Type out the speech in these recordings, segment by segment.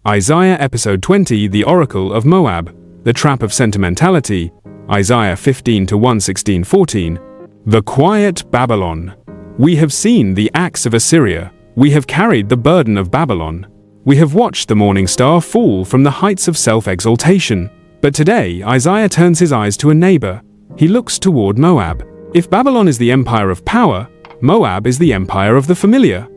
Isaiah Episode 20, The Oracle of Moab, The Trap of Sentimentality, Isaiah 15-1:16-14. The quiet Babylon. We have seen the axe of Assyria. We have carried the burden of Babylon. We have watched the morning star fall from the heights of self-exaltation. But today, Isaiah turns his eyes to a neighbor. He looks toward Moab. If Babylon is the empire of power, Moab is the empire of the familiar.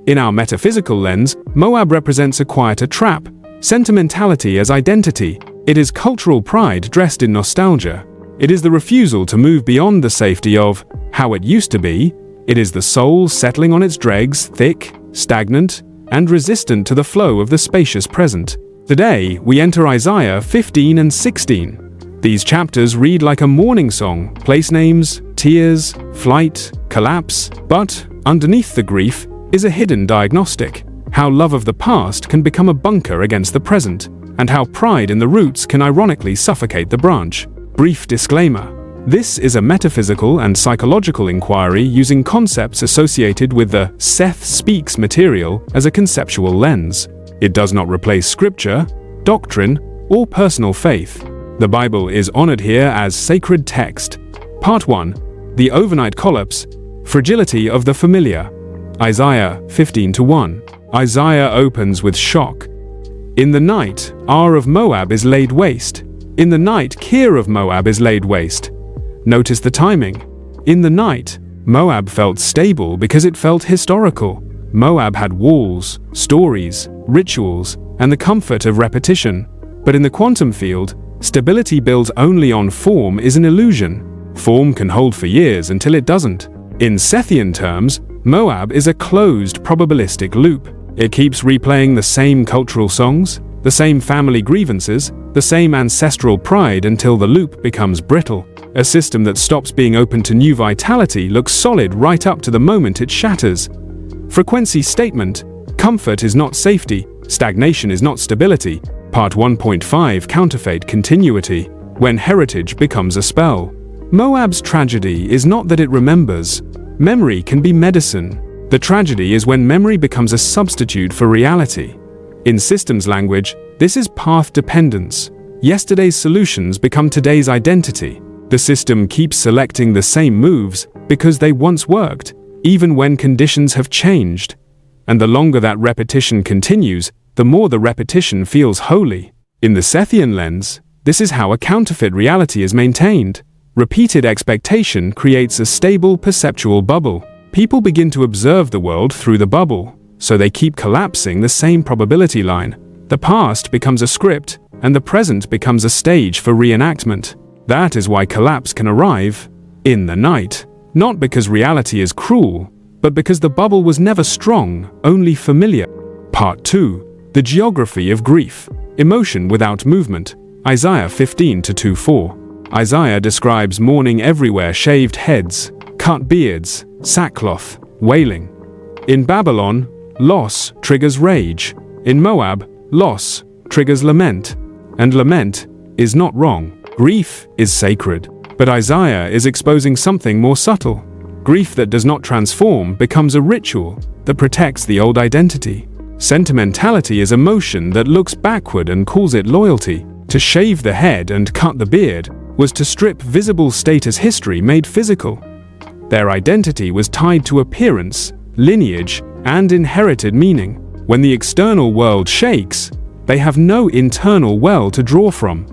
In our metaphysical lens, Moab represents a quieter trap, sentimentality as identity. It is cultural pride dressed in nostalgia. It is the refusal to move beyond the safety of how it used to be. It is the soul settling on its dregs, thick, stagnant, and resistant to the flow of the spacious present. Today, we enter Isaiah 15 and 16. These chapters read like a mourning song, place names, tears, flight, collapse, but underneath the grief is a hidden diagnostic. How love of the past can become a bunker against the present, and how pride in the roots can ironically suffocate the branch. Brief disclaimer. This is a metaphysical and psychological inquiry using concepts associated with the Seth Speaks material as a conceptual lens. It does not replace scripture, doctrine, or personal faith. The Bible is honored here as sacred text. Part 1. The Overnight Collapse, Fragility of the Familiar. Isaiah 15-1. Isaiah opens with shock. In the night, Ar of Moab is laid waste. In the night, Kir of Moab is laid waste. Notice the timing. In the night, Moab felt stable because it felt historical. Moab had walls, stories, rituals, and the comfort of repetition. But in the quantum field, stability built only on form is an illusion. Form can hold for years until it doesn't. In Sethian terms, Moab is a closed probabilistic loop. It keeps replaying the same cultural songs, the same family grievances, the same ancestral pride until the loop becomes brittle. A system that stops being open to new vitality looks solid right up to the moment it shatters. Frequency statement: comfort is not safety, stagnation is not stability. Part 1.5 Counterfeit continuity. When heritage becomes a spell. Moab's tragedy is not that it remembers. Memory can be medicine. The tragedy is when memory becomes a substitute for reality. In systems language, this is path dependence. Yesterday's solutions become today's identity. The system keeps selecting the same moves because they once worked, even when conditions have changed. And the longer that repetition continues, the more the repetition feels holy. In the Sethian lens, this is how a counterfeit reality is maintained. Repeated expectation creates a stable perceptual bubble. People begin to observe the world through the bubble, so they keep collapsing the same probability line. The past becomes a script, and the present becomes a stage for reenactment. That is why collapse can arrive in the night. Not because reality is cruel, but because the bubble was never strong, only familiar. Part 2. The Geography of Grief. Emotion without movement. Isaiah 15-2-4. Isaiah describes mourning everywhere: shaved heads, cut beards, sackcloth, wailing. In Babylon, loss triggers rage. In Moab, loss triggers lament. And lament is not wrong. Grief is sacred. But Isaiah is exposing something more subtle. Grief that does not transform becomes a ritual that protects the old identity. Sentimentality is emotion that looks backward and calls it loyalty. To shave the head and cut the beard was to strip visible status history made physical. Their identity was tied to appearance, lineage, and inherited meaning. When the external world shakes, they have no internal well to draw from.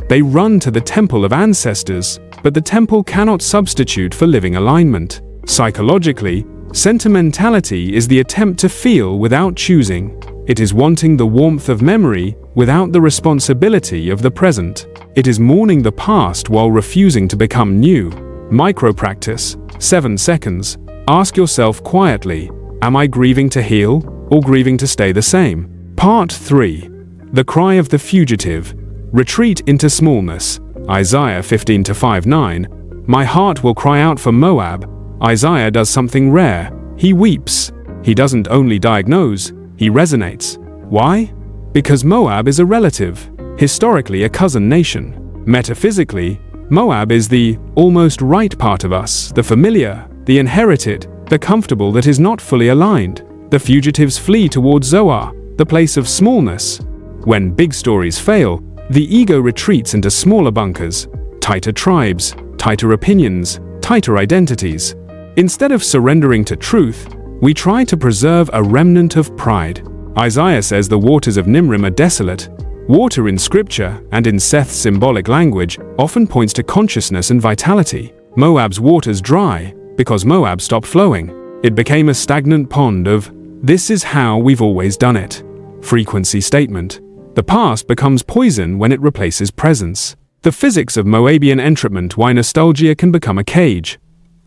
They run to the temple of ancestors, but the temple cannot substitute for living alignment. Psychologically, sentimentality is the attempt to feel without choosing. It is wanting the warmth of memory without the responsibility of the present. It is mourning the past while refusing to become new. Micro-practice. 7 seconds. Ask yourself quietly, am I grieving to heal or grieving to stay the same? Part 3. The Cry of the Fugitive. Retreat into smallness. Isaiah 15-5-9. My heart will cry out for Moab. Isaiah does something rare. He weeps. He doesn't only diagnose, he resonates. Why? Because Moab is a relative, historically a cousin nation. Metaphysically, Moab is the almost right part of us, the familiar, the inherited, the comfortable that is not fully aligned. The fugitives flee towards Zoar, the place of smallness. When big stories fail, the ego retreats into smaller bunkers, tighter tribes, tighter opinions, tighter identities. Instead of surrendering to truth, we try to preserve a remnant of pride. Isaiah says the waters of Nimrim are desolate. Water in scripture and in Seth's symbolic language often points to consciousness and vitality. Moab's waters dry because Moab stopped flowing. It became a stagnant pond of, "This is how we've always done it." Frequency statement. The past becomes poison when it replaces presence. The physics of Moabian entrapment, why nostalgia can become a cage.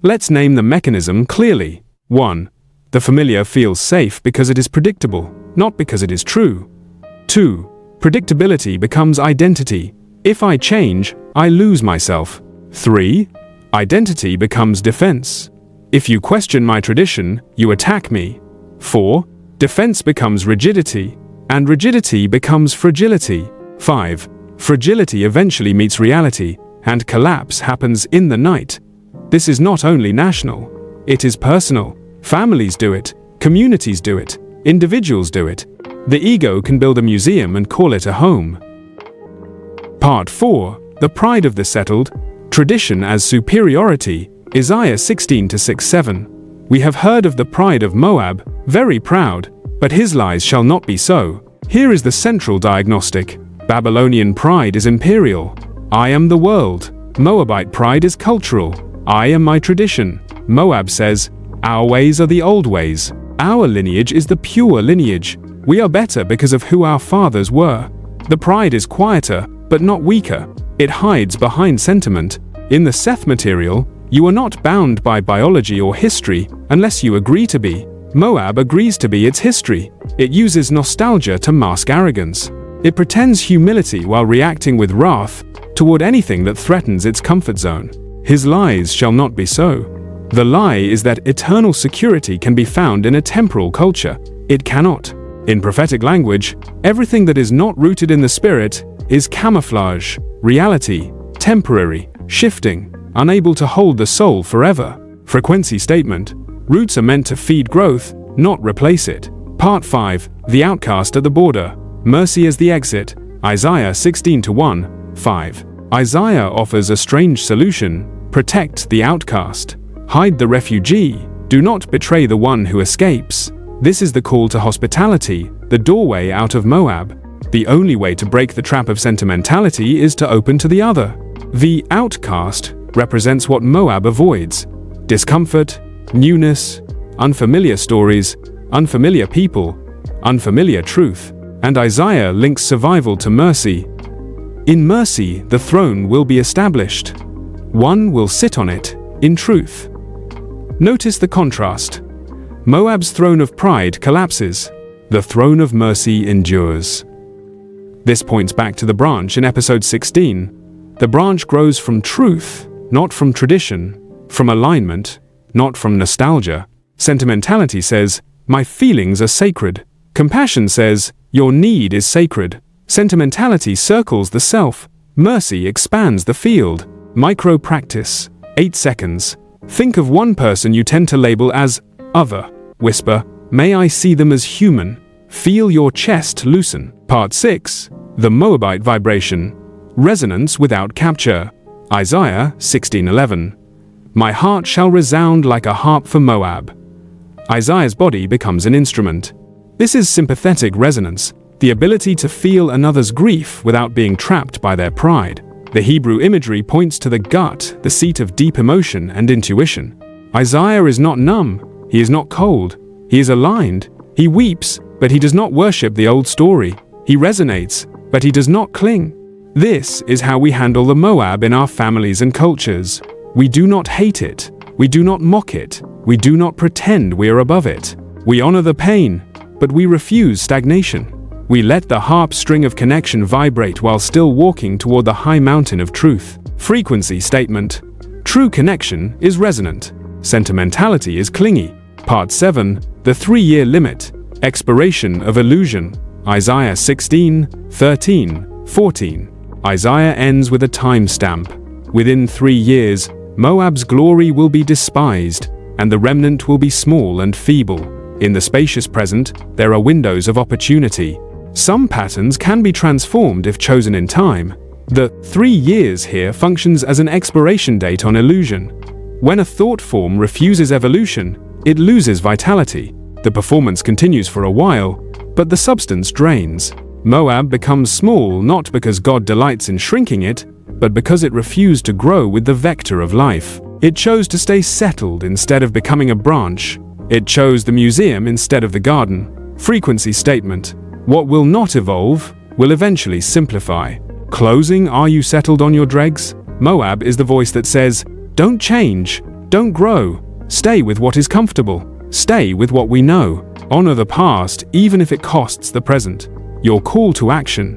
Let's name the mechanism clearly. 1. The familiar feels safe because it is predictable, not because it is true. 2. Predictability becomes identity. If I change, I lose myself. 3. Identity becomes defense. If you question my tradition, you attack me. 4. Defense becomes rigidity, and rigidity becomes fragility. 5. Fragility eventually meets reality, and collapse happens in the night. This is not only national, it is personal. Families do it, communities do it, individuals do it. The ego can build a museum and call it a home. Part 4. The pride of the settled. Tradition as superiority. Isaiah 16-6-7. We have heard of the pride of Moab, very proud, but his lies shall not be so. Here is the central diagnostic. Babylonian pride is imperial. I am the world. Moabite pride is cultural. I am my tradition. Moab says, our ways are the old ways. Our lineage is the pure lineage. We are better because of who our fathers were. The pride is quieter, but not weaker. It hides behind sentiment. In the Seth material, you are not bound by biology or history unless you agree to be. Moab agrees to be its history. It uses nostalgia to mask arrogance. It pretends humility while reacting with wrath toward anything that threatens its comfort zone. His lies shall not be so. The lie is that eternal security can be found in a temporal culture. It cannot. In prophetic language, everything that is not rooted in the spirit is camouflage, reality, temporary, shifting, unable to hold the soul forever. Frequency statement. Roots are meant to feed growth, not replace it. Part 5. The outcast at the border. Mercy as the exit. Isaiah 16-1-5. Isaiah offers a strange solution. Protect the outcast. Hide the refugee. Do not betray the one who escapes. This is the call to hospitality, the doorway out of Moab. The only way to break the trap of sentimentality is to open to the other. The outcast represents what Moab avoids: discomfort, newness, unfamiliar stories, unfamiliar people, unfamiliar truth. And Isaiah links survival to mercy. In mercy, the throne will be established. One will sit on it, in truth. Notice the contrast. Moab's throne of pride collapses. The throne of mercy endures. This points back to the branch in episode 16. The branch grows from truth, not from tradition, from alignment, not from nostalgia. Sentimentality says, my feelings are sacred. Compassion says, your need is sacred. Sentimentality circles the self. Mercy expands the field. Micro practice. 8 seconds. Think of one person you tend to label as other. Whisper, may I see them as human. Feel your chest loosen. Part 6. The Moabite vibration. Resonance without capture. Isaiah 16:11. My heart shall resound like a harp for Moab. Isaiah's body becomes an instrument. This is sympathetic resonance, the ability to feel another's grief without being trapped by their pride. The Hebrew imagery points to the gut, the seat of deep emotion and intuition. Isaiah is not numb. He is not cold. He is aligned. He weeps, but he does not worship the old story. He resonates, but he does not cling. This is how we handle the Moab in our families and cultures. We do not hate it. We do not mock it. We do not pretend we are above it. We honor the pain, but we refuse stagnation. We let the harp string of connection vibrate while still walking toward the high mountain of truth. Frequency statement. True connection is resonant. Sentimentality is clingy. Part 7. The 3-year limit. Expiration of illusion. Isaiah 16:13-14. Isaiah ends with a timestamp. Within 3 years, Moab's glory will be despised, and the remnant will be small and feeble. In the spacious present, there are windows of opportunity. Some patterns can be transformed if chosen in time. The 3 years here functions as an expiration date on illusion. When a thought form refuses evolution, it loses vitality. The performance continues for a while, but the substance drains. Moab becomes small not because God delights in shrinking it, but because it refused to grow with the vector of life. It chose to stay settled instead of becoming a branch. It chose the museum instead of the garden. Frequency statement: what will not evolve will eventually simplify. Closing: are you settled on your dregs? Moab is the voice that says, don't change, don't grow, stay with what is comfortable, stay with what we know. Honor the past even if it costs the present. Your call to action: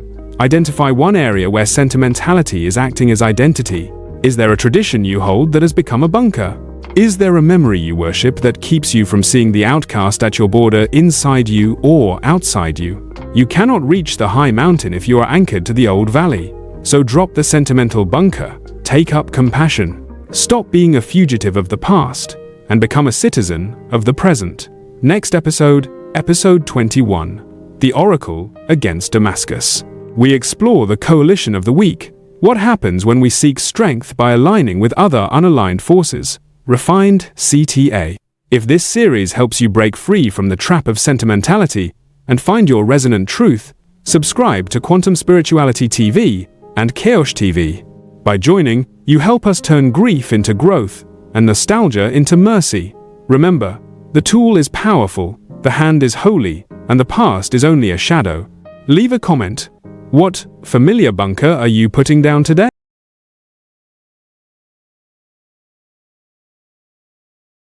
identify one area where sentimentality is acting as identity. Is there a tradition you hold that has become a bunker? Is there a memory you worship that keeps you from seeing the outcast at your border inside you or outside you? You cannot reach the high mountain if you are anchored to the old valley. So drop the sentimental bunker, take up compassion, stop being a fugitive of the past, and become a citizen of the present. Next episode, episode 21, The Oracle Against Damascus. We explore the coalition of the weak. What happens when we seek strength by aligning with other unaligned forces? Refined CTA. If this series helps you break free from the trap of sentimentality and find your resonant truth, subscribe to Quantum Spirituality TV and Chaos TV. By joining, you help us turn grief into growth and nostalgia into mercy. Remember, the tool is powerful, the hand is holy, and the past is only a shadow. Leave a comment. What familiar bunker are you putting down today?